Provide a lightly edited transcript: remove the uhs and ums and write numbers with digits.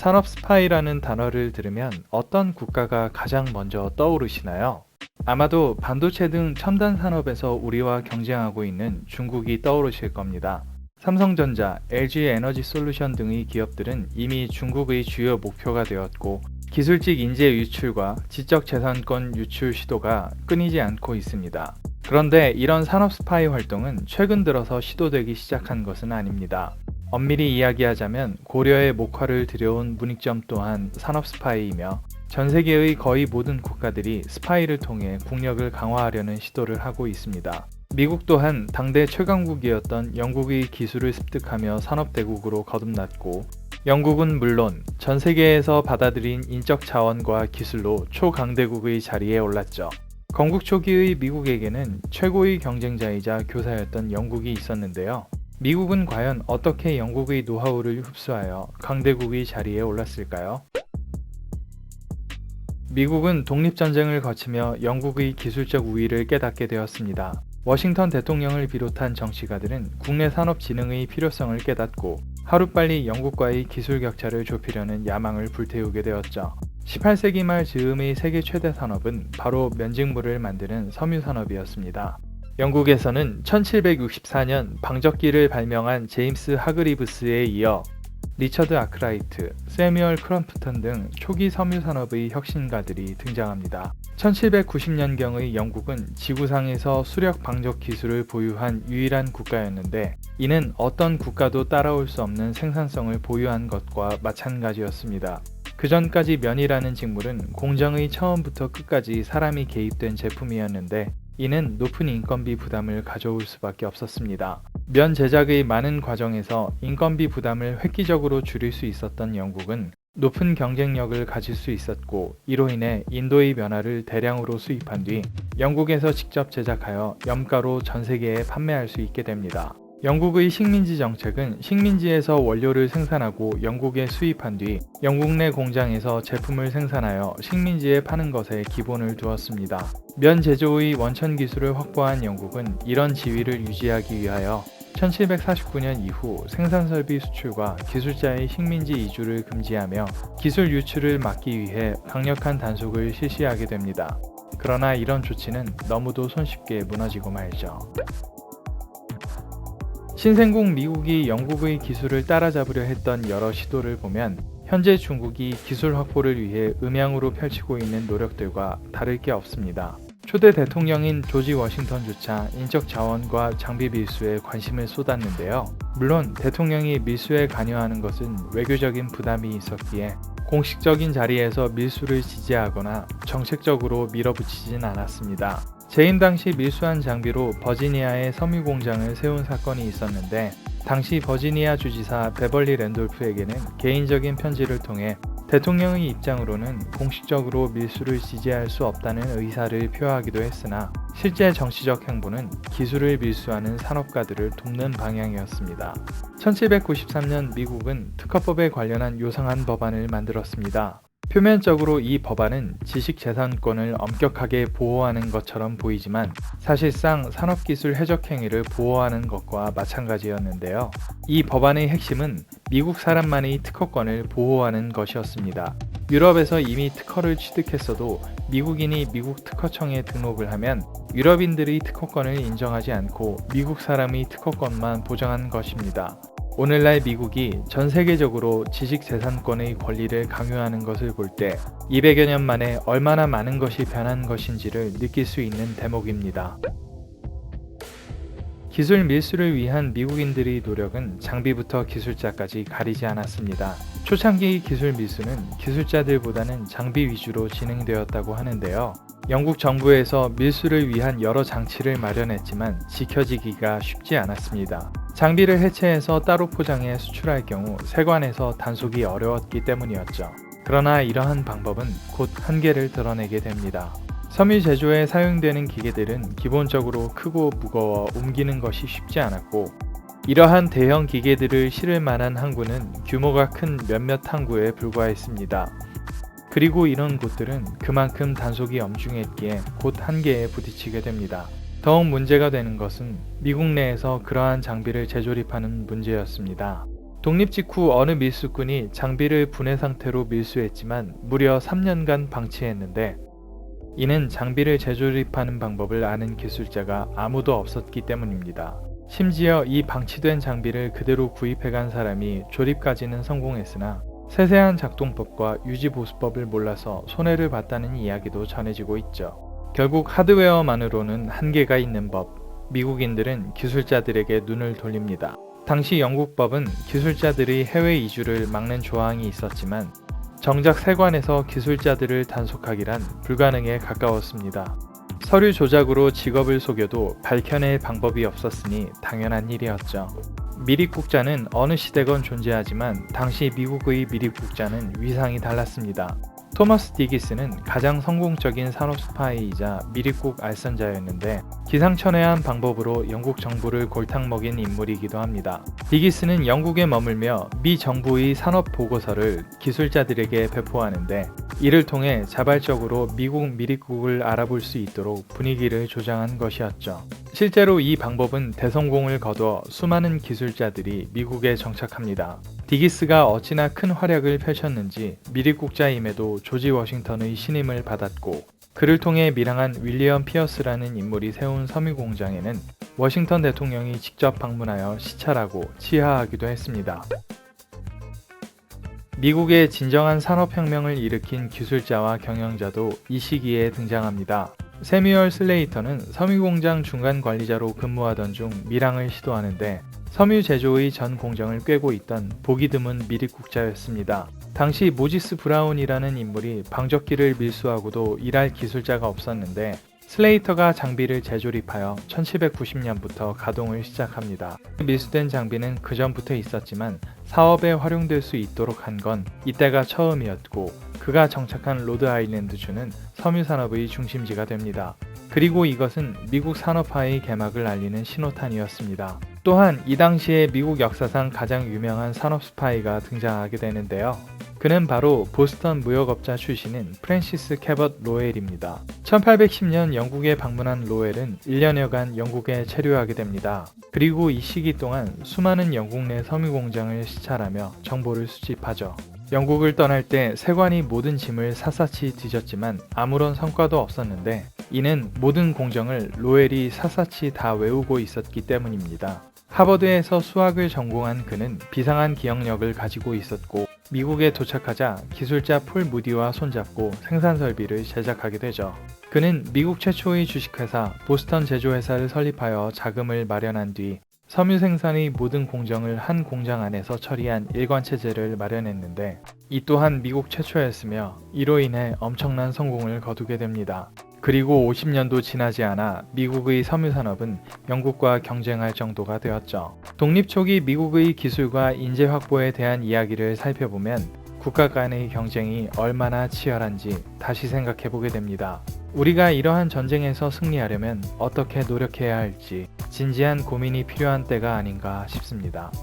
산업 스파이라는 단어를 들으면 어떤 국가가 가장 먼저 떠오르시나요? 아마도 반도체 등 첨단 산업에서 우리와 경쟁하고 있는 중국이 떠오르실 겁니다. 삼성전자, LG 에너지 솔루션 등의 기업들은 이미 중국의 주요 목표가 되었고, 기술직 인재 유출과 지적 재산권 유출 시도가 끊이지 않고 있습니다. 그런데 이런 산업 스파이 활동은 최근 들어서 시도되기 시작한 것은 아닙니다. 엄밀히 이야기하자면 고려의 목화를 들여온 문익점 또한 산업 스파이이며, 전 세계의 거의 모든 국가들이 스파이를 통해 국력을 강화하려는 시도를 하고 있습니다. 미국 또한 당대 최강국이었던 영국의 기술을 습득하며 산업대국으로 거듭났고, 영국은 물론 전 세계에서 받아들인 인적 자원과 기술로 초강대국의 자리에 올랐죠. 건국 초기의 미국에게는 최고의 경쟁자이자 교사였던 영국이 있었는데요. 미국은 과연 어떻게 영국의 노하우를 흡수하여 강대국의 자리에 올랐을까요? 미국은 독립전쟁을 거치며 영국의 기술적 우위를 깨닫게 되었습니다. 워싱턴 대통령을 비롯한 정치가들은 국내 산업 진흥의 필요성을 깨닫고 하루빨리 영국과의 기술 격차를 좁히려는 야망을 불태우게 되었죠. 18세기 말 즈음의 세계 최대 산업은 바로 면직물을 만드는 섬유 산업이었습니다. 영국에서는 1764년 방적기를 발명한 제임스 하그리브스에 이어 리처드 아크라이트, 세뮤얼 크럼프턴 등 초기 섬유 산업의 혁신가들이 등장합니다. 1790년경의 영국은 지구상에서 수력 방적 기술을 보유한 유일한 국가였는데, 이는 어떤 국가도 따라올 수 없는 생산성을 보유한 것과 마찬가지였습니다. 그 전까지 면이라는 직물은 공정의 처음부터 끝까지 사람이 개입된 제품이었는데, 이는 높은 인건비 부담을 가져올 수밖에 없었습니다. 면 제작의 많은 과정에서 인건비 부담을 획기적으로 줄일 수 있었던 영국은 높은 경쟁력을 가질 수 있었고, 이로 인해 인도의 면화를 대량으로 수입한 뒤 영국에서 직접 제작하여 염가로 전 세계에 판매할 수 있게 됩니다. 영국의 식민지 정책은 식민지에서 원료를 생산하고 영국에 수입한 뒤 영국 내 공장에서 제품을 생산하여 식민지에 파는 것에 기본을 두었습니다. 면 제조의 원천 기술을 확보한 영국은 이런 지위를 유지하기 위하여 1749년 이후 생산설비 수출과 기술자의 식민지 이주를 금지하며 기술 유출을 막기 위해 강력한 단속을 실시하게 됩니다. 그러나 이런 조치는 너무도 손쉽게 무너지고 말죠. 신생국 미국이 영국의 기술을 따라잡으려 했던 여러 시도를 보면 현재 중국이 기술 확보를 위해 음양으로 펼치고 있는 노력들과 다를 게 없습니다. 초대 대통령인 조지 워싱턴조차 인적 자원과 장비 밀수에 관심을 쏟았는데요. 물론 대통령이 밀수에 관여하는 것은 외교적인 부담이 있었기에 공식적인 자리에서 밀수를 지지하거나 정책적으로 밀어붙이진 않았습니다. 재임 당시 밀수한 장비로 버지니아에 섬유 공장을 세운 사건이 있었는데, 당시 버지니아 주지사 베벌리 랜돌프에게는 개인적인 편지를 통해 대통령의 입장으로는 공식적으로 밀수를 지지할 수 없다는 의사를 표하기도 했으나, 실제 정치적 행보는 기술을 밀수하는 산업가들을 돕는 방향이었습니다. 1793년 미국은 특허법에 관련한 요상한 법안을 만들었습니다. 표면적으로 이 법안은 지식재산권을 엄격하게 보호하는 것처럼 보이지만 사실상 산업기술 해적 행위를 보호하는 것과 마찬가지였는데요. 이 법안의 핵심은 미국 사람만의 특허권을 보호하는 것이었습니다. 유럽에서 이미 특허를 취득했어도 미국인이 미국 특허청에 등록을 하면 유럽인들의 특허권을 인정하지 않고 미국 사람의 특허권만 보장한 것입니다. 오늘날 미국이 전 세계적으로 지식재산권의 권리를 강요하는 것을 볼 때 200여 년 만에 얼마나 많은 것이 변한 것인지를 느낄 수 있는 대목입니다. 기술 밀수를 위한 미국인들의 노력은 장비부터 기술자까지 가리지 않았습니다. 초창기 기술 밀수는 기술자들보다는 장비 위주로 진행되었다고 하는데요. 영국 정부에서 밀수를 위한 여러 장치를 마련했지만 지켜지기가 쉽지 않았습니다. 장비를 해체해서 따로 포장해 수출할 경우 세관에서 단속이 어려웠기 때문이었죠. 그러나 이러한 방법은 곧 한계를 드러내게 됩니다. 섬유 제조에 사용되는 기계들은 기본적으로 크고 무거워 옮기는 것이 쉽지 않았고, 이러한 대형 기계들을 실을 만한 항구는 규모가 큰 몇몇 항구에 불과했습니다. 그리고 이런 곳들은 그만큼 단속이 엄중했기에 곧 한계에 부딪히게 됩니다. 더욱 문제가 되는 것은 미국 내에서 그러한 장비를 재조립하는 문제였습니다. 독립 직후 어느 밀수꾼이 장비를 분해 상태로 밀수했지만 무려 3년간 방치했는데, 이는 장비를 재조립하는 방법을 아는 기술자가 아무도 없었기 때문입니다. 심지어 이 방치된 장비를 그대로 구입해간 사람이 조립까지는 성공했으나 세세한 작동법과 유지보수법을 몰라서 손해를 봤다는 이야기도 전해지고 있죠. 결국 하드웨어만으로는 한계가 있는 법, 미국인들은 기술자들에게 눈을 돌립니다. 당시 영국법은 기술자들의 해외 이주를 막는 조항이 있었지만 정작 세관에서 기술자들을 단속하기란 불가능에 가까웠습니다. 서류 조작으로 직업을 속여도 밝혀낼 방법이 없었으니 당연한 일이었죠. 미립국자는 어느 시대건 존재하지만 당시 미국의 미립국자는 위상이 달랐습니다. 토머스 디기스는 가장 성공적인 산업 스파이이자 미립국 알선자였는데 기상천외한 방법으로 영국 정부를 골탕 먹인 인물이기도 합니다. 디기스는 영국에 머물며 미 정부의 산업 보고서를 기술자들에게 배포하는데 이를 통해 자발적으로 미국 미립국을 알아볼 수 있도록 분위기를 조장한 것이었죠. 실제로 이 방법은 대성공을 거둬 수많은 기술자들이 미국에 정착합니다. 디기스가 어찌나 큰 활약을 펼쳤는지 미립국자임에도 조지 워싱턴의 신임을 받았고, 그를 통해 밀항한 윌리엄 피어스라는 인물이 세운 섬유공장에는 워싱턴 대통령이 직접 방문하여 시찰하고 치하하기도 했습니다. 미국의 진정한 산업혁명을 일으킨 기술자와 경영자도 이 시기에 등장합니다. 세뮤얼 슬레이터는 섬유공장 중간 관리자로 근무하던 중 밀항을 시도하는데 섬유 제조의 전 공정을 꿰고 있던 보기 드문 미립국자였습니다. 당시 모지스 브라운이라는 인물이 방적기를 밀수하고도 일할 기술자가 없었는데 슬레이터가 장비를 재조립하여 1790년부터 가동을 시작합니다. 밀수된 장비는 그 전부터 있었지만 사업에 활용될 수 있도록 한 건 이때가 처음이었고, 그가 정착한 로드아일랜드주는 섬유산업의 중심지가 됩니다. 그리고 이것은 미국 산업화의 개막을 알리는 신호탄이었습니다. 또한 이 당시에 미국 역사상 가장 유명한 산업 스파이가 등장하게 되는데요. 그는 바로 보스턴 무역업자 출신인 프랜시스 캐벗 로웰입니다. 1810년 영국에 방문한 로웰은 1년여간 영국에 체류하게 됩니다. 그리고 이 시기 동안 수많은 영국 내 섬유공장을 시찰하며 정보를 수집하죠. 영국을 떠날 때 세관이 모든 짐을 샅샅이 뒤졌지만 아무런 성과도 없었는데, 이는 모든 공정을 로웰이 샅샅이 다 외우고 있었기 때문입니다. 하버드에서 수학을 전공한 그는 비상한 기억력을 가지고 있었고, 미국에 도착하자 기술자 폴 무디와 손잡고 생산 설비를 제작하게 되죠. 그는 미국 최초의 주식회사 보스턴 제조회사를 설립하여 자금을 마련한 뒤 섬유 생산의 모든 공정을 한 공장 안에서 처리한 일관체제를 마련했는데, 이 또한 미국 최초였으며 이로 인해 엄청난 성공을 거두게 됩니다. 그리고 50년도 지나지 않아 미국의 섬유산업은 영국과 경쟁할 정도가 되었죠. 독립 초기 미국의 기술과 인재 확보에 대한 이야기를 살펴보면 국가 간의 경쟁이 얼마나 치열한지 다시 생각해보게 됩니다. 우리가 이러한 전쟁에서 승리하려면 어떻게 노력해야 할지 진지한 고민이 필요한 때가 아닌가 싶습니다.